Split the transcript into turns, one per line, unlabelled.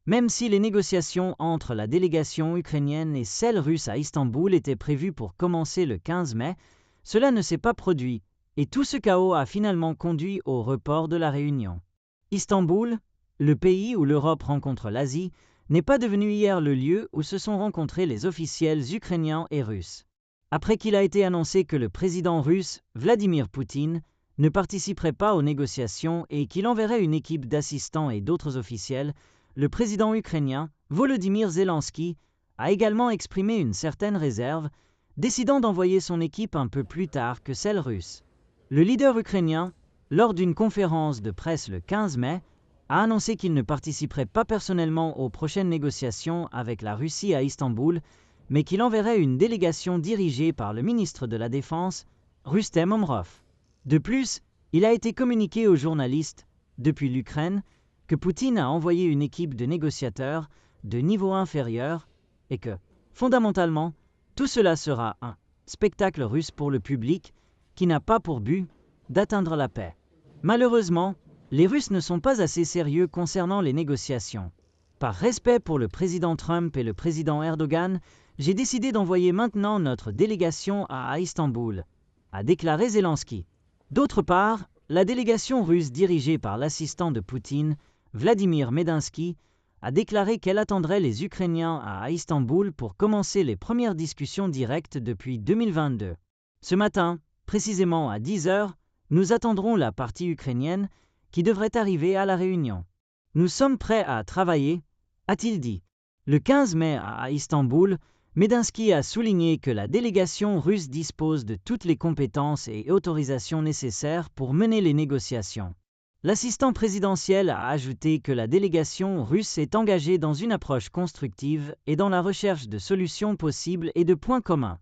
Même si les négociations entre la délégation ukrainienne et celle russe à Istanbul étaient prévues pour commencer le 15 mai, cela ne s'est pas produit, et tout ce chaos a finalement conduit au report de la réunion. Istanbul, le pays où l'Europe rencontre l'Asie, n'est pas devenu hier le lieu où se sont rencontrés les officiels ukrainiens et russes. Après qu'il a été annoncé que le président russe, Vladimir Poutine, ne participerait pas aux négociations et qu'il enverrait une équipe d'assistants et d'autres officiels, le président ukrainien, Volodymyr Zelensky, a également exprimé une certaine réserve, décidant d'envoyer son équipe un peu plus tard que celle russe. Le leader ukrainien, lors d'une conférence de presse le 15 mai, a annoncé qu'il ne participerait pas personnellement aux prochaines négociations avec la Russie à Istanbul, mais qu'il enverrait une délégation dirigée par le ministre de la Défense, Rustem Umerov. De plus, il a été communiqué aux journalistes, depuis l'Ukraine, que Poutine a envoyé une équipe de négociateurs de niveau inférieur et que, fondamentalement, tout cela sera un spectacle russe pour le public qui n'a pas pour but d'atteindre la paix. Malheureusement, les Russes ne sont pas assez sérieux concernant les négociations. Par respect pour le président Trump et le président Erdogan, j'ai décidé d'envoyer maintenant notre délégation à Istanbul, a déclaré Zelensky. D'autre part, la délégation russe dirigée par l'assistant de Poutine, Vladimir Medinsky, a déclaré qu'elle attendrait les Ukrainiens à Istanbul pour commencer les premières discussions directes depuis 2022. Ce matin, précisément à 10h, nous attendrons la partie ukrainienne qui devrait arriver à la réunion. Nous sommes prêts à travailler, a-t-il dit. Le 15 mai à Istanbul, Medinsky a souligné que la délégation russe dispose de toutes les compétences et autorisations nécessaires pour mener les négociations. L'assistant présidentiel a ajouté que la délégation russe est engagée dans une approche constructive et dans la recherche de solutions possibles et de points communs.